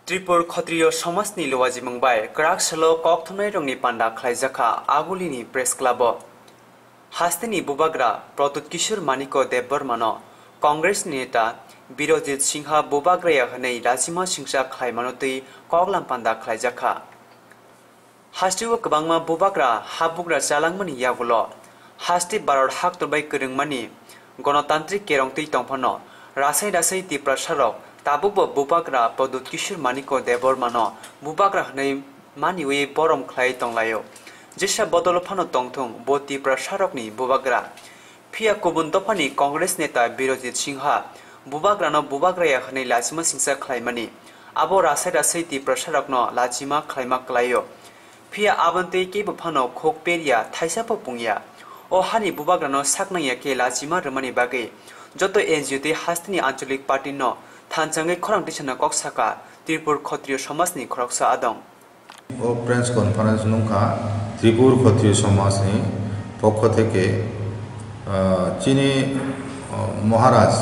त्रिपुर क्षत्रिय समाजनि लवाजि मंबाय क्राकसलो कक्थनाय रंनि panda खलाइजाखा आगुलिनि press club हास्तेनि बुबाग्रा प्रदुत किशोर मानिको देबबर्मानो कांग्रेस नेता बिरजित सिंहा बुबाग्राया हनै राजिमा सिंसा खलाइमानोतै कगलाम पान्डा खलाइजाखा हास्तिव गोबांमा बुबाग्रा हाबुग्रा जालांमानि यागुलो हास्ति भारत हाक्तबाय गोरोंमानि गणतान्त्रिक केरंतै तंफानो रासाय रासाय तिप्रा सारक ताबुबो बुबाग्रा प्रदुत किशोर मानिको देबबर्मानो बुबाग्रा हनै मानिवे बरम खलाय तंलायो जेसा बदल फानो तंथुं बो तिप्रा सारकनि बुबाग्रा फिया गुबुन दफानि कांग्रेस नेता बिरजित सिंहा बुबाग्रानो बुबाग्राया हनै लाजिमा सिंसा खलायमानि आबो रासाय रासाय तिप्रा सारकनो लाजिमा खलायमा कलायो फिया आबन्ते केबो फानो खोकपेरिया थाइसापो पुंगिया ओ हानि बुबाग्रानो साकनाया के लाजिमा रमानि बागै जतो एनजिओ हास्तिनि आंचलिक पार्टी न थानचांगै खरांटिसना कक्साका त्रिपुर क्षत्रिय समाजनि खरकसा आदं ओ प्रेस कन्फारेंस नुका त्रिपुर क्षत्रिय समाजनि पक्ष থেকে चीनी महाराज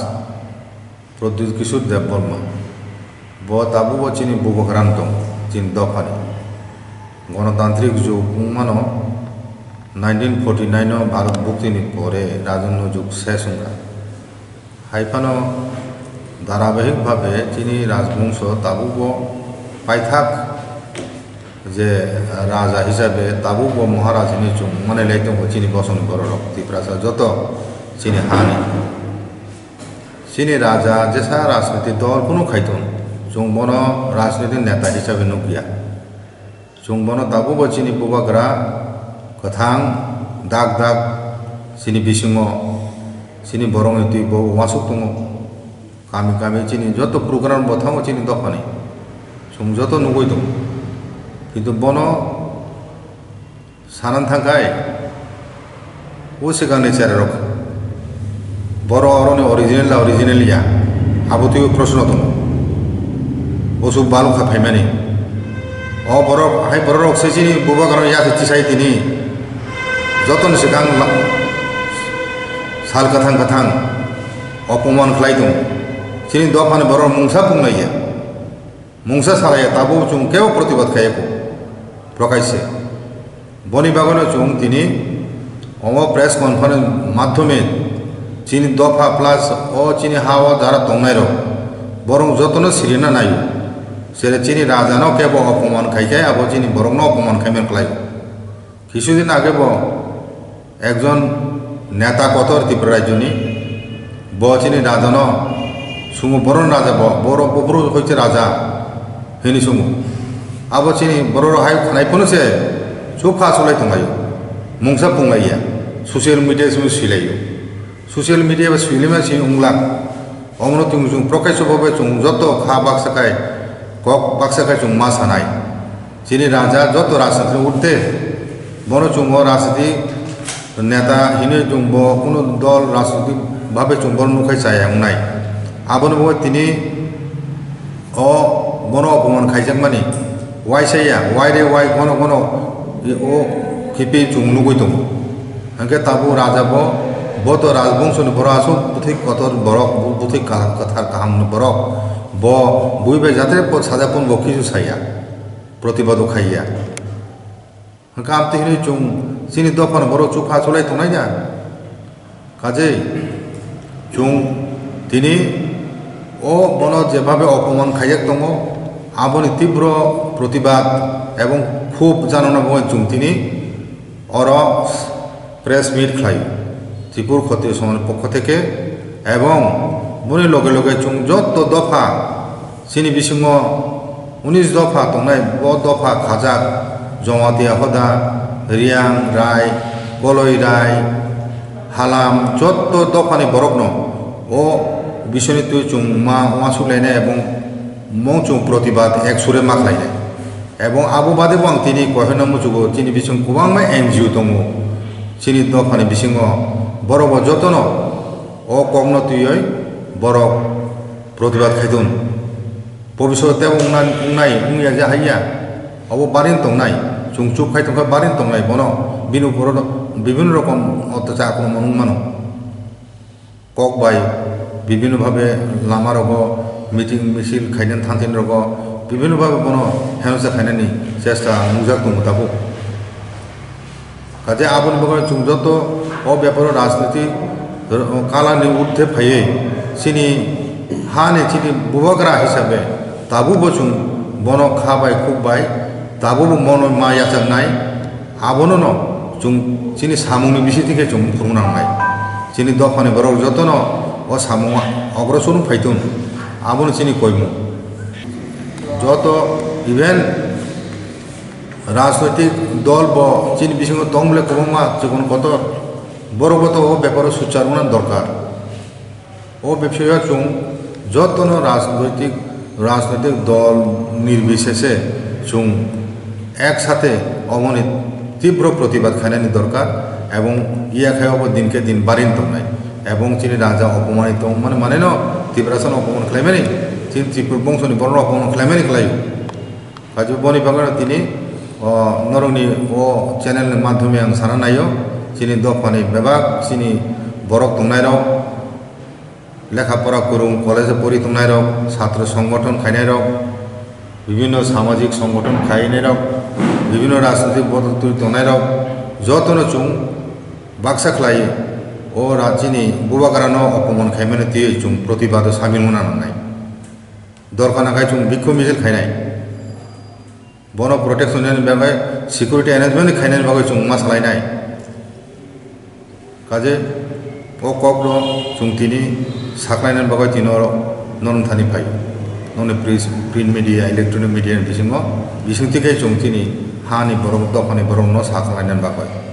प्रद्युत किशोर देबबर्मा ब ताबुबो चीनी बुबग्रांत चीन दफानि गणतांत्रिक जुग मानो 1949 भारत मुक्तिनि परे राजन्य जुग शेष हुंगा हाइफानो धाराबाहिक भावे चीनी राजवंश ताबुबो पाइथाक जे राजा हिसाबे ताबुबो महाराजनि जुग माने लाइदों चीनी बसन बरक तिप्रासा जतो चीनी हानि चीनी राजा जेसा राजनीति दल कोनो खाइतों जों बनो राजनीति नेता हिसाबे नुकिया जों बनो ताबुबो चीनी बुबाग्रा कथां दाग दाग चीनी बिसिङो चीनी बरंनि तुइबो वासुक दङ कामी कामी चीनी जतो प्रोग्राम बथाङो चीनी दफानि जों जतो नुगै दं किन्तु बनो सानान थांखाय ओ सिगांनि चेरारक बर' अरनि अरिजिनेल या आबोतिबो प्रश्न दं ओसु बालुखा फाइमानि ओ बरक हाय बरक सेचिनि बुबाग्रानो यासे तिसाय तिनि जतन सिगां साल कथां कथां अपमान खलायदों चीनी दफानि बर मुंसा बुंनाया मुंसा सालाया ताबो जों केव प्रतिबाद खायको प्रकाशे बनि बागानो जों दिनै अम प्रेस कन्फारेंस माध्यमे चीनी दफा प्लास ओ चीनी हावा जारा दंनायरो बरं जतन सिरिना नायो जेरै चीनी राजानो केव अपमान खायखाय आबो चीनी बरंनो अपमान खायमेन खलायो किछुदिन आगेबो एकजन नेता कथर त्रिपुरा राज्यनि ब चीनी राजानो सुमु बरन राजा बर बब्रु हइছে राजा हेनि सुमु आबो चीनी बर हाय खानायफोनोसे सुखा सलाय दंगायो मुंसा बुंलाया ससियेल मिडिया सुमु सिलायो ससियेल मिडिया बा सिलिमा सि उंला अमनो तुंजों प्रकाश भावे जों जतो खा बाक्साखाय कक बाक्साखाय जों मा सानाय चीनी राजा जतो राजनीति उठते बनो जों राजनीति नेता हिने जों ब कोनो दल राजनीति भावे जों बन नुखाय जायांनाय आबनो बो तिनि अ बनो अपमान खायजाक मानि वाइसाया वाइरे वाइ गनो गनो ओ किपि जों नुगै दं हांके ताबु राजा बो तो राजवंशनि बरासो बुथि कथर बरक बुथि कथार काहाम बरक ब बुइबे जाते प साजापन बखिजु साया प्रतिबाद खाइया हांका आमते हिने जों चीनी दफान बर चुखा चलाय तंनायना काजे जों दिनै ओ बनो जेभावे अपमान खायजाक दङ आबोनि तीव्र प्रतिबाद एवं खूब जानानो जों दिनै अर प्रेस मिट खालायो त्रिपुर क्षत्रिय समाज पक्ष থেকে এবং बनि लगे लगे जों जत दफा चीनी बिसिङो 19 दफा दंनाय ब दफा खाजाक जमातिया हदा रियां राय गलय राय हालाम जत दफानि बरकनो ओ बिसोरनि तुइ जों मा मासुलायनाय एवं मं जों प्रतिबाद एक सुरे माखलायनाय एवं आबो बादे आं दिनै कहनो मुजुगो चीनी बिसिं गोबां एनजिओ दङ चीनी दफानि बिसिङो बरक जतन ओ कग्न तुयै बरक प्रतिबाद खायदों भबिष्यते उंनाय उंया जे हाया अब बारिन तंनाय जों चुप खायदों बारिन तंनाय बनो बिनु बर विभिन्न रकम अत्याचार आक्रमण मानो कक बाय विभिन्न भावे लामा रग मीटिंग मिছিল खायन थांथिन रग বিভিন্নভাবে বন হেনসা খাইনানি চেষ্টা নুজাক দङ दाबो কাজে আবনি বগর जों যত ও ব্যাপার রাজনীতি কালানি উঠতে ফাইয়ে সিনি হানে চিনি বুবাগ্রা হিসাবে दाबो जों বন খাবাই খুববাই दाबो মন মা याचांनाय आबोनो न जों चिनि सामुंनि बिसिथिखे जों फोरमायनांनाय चिनि दफानि बरौ जतन ओ सामुंआ अग्रसर फायतुन आबोनो चिनि कयमु যত इवेन राजनैतिक दल ब चिनि बिसिङाव दंले कबमा जों कत बरगत ओ ব্যাপার सुचारुना दरकार ओ ব্যবসায়িক जों যতন রাজনৈতিক দল নির্বিশেষে जों একসাথে অমনি তীব্র প্রতিবাদ খাইনানি দরকার এবং ইয়া খাইব দিনকে দিন বাড়িন দंनाय এবং চিনি রাজা অপমানিত মানে ন তীব্রাসন অপমান খাইমানি চিনি ত্রিপুর বংশনি বর্ণ অপমান খাইমানি খাইও কাজে বনি বাগান তিনি নরংনি ও চ্যানেলनि মাধ্যমে आं साना नायो चिनि दफानि बेबाग चिनि बरक दंनाय रक लेखापड़ा करुं कलेज पढ़ि दंनाय रक छात्र संगठन खाइनाय रक বিভিন্ন সামাজিক সংগঠন খাইনাय रक বিভিন্ন রাজনৈতিক বদল দंनाय रक যতন जों बाक्सा खालाय ও রাজ্যনি বুবাগ্রানো অপমান খাইমানে দিয়ে जों প্রতিবাদ সামিল হনাंनाय দরকার নাগাय जों বিক্ষোভ মিছিল খাইनाय বন প্রটেকশনের বাগै সিকিউরিটি অ্যারেঞ্জমেন্ট খাইनाय বাগै जों मा सालायनाय কাজে ও কগ্র जों তিনি সাকলাयनाय बागै तिनो नरमथानि फाय नन प्रिन्ट मीडिया इलेक्ट्रनिक मीडिया बिसिङाव बिसिंथिखे जों तिनि हानि बरं दफानि बरं न साखलायनाय बागै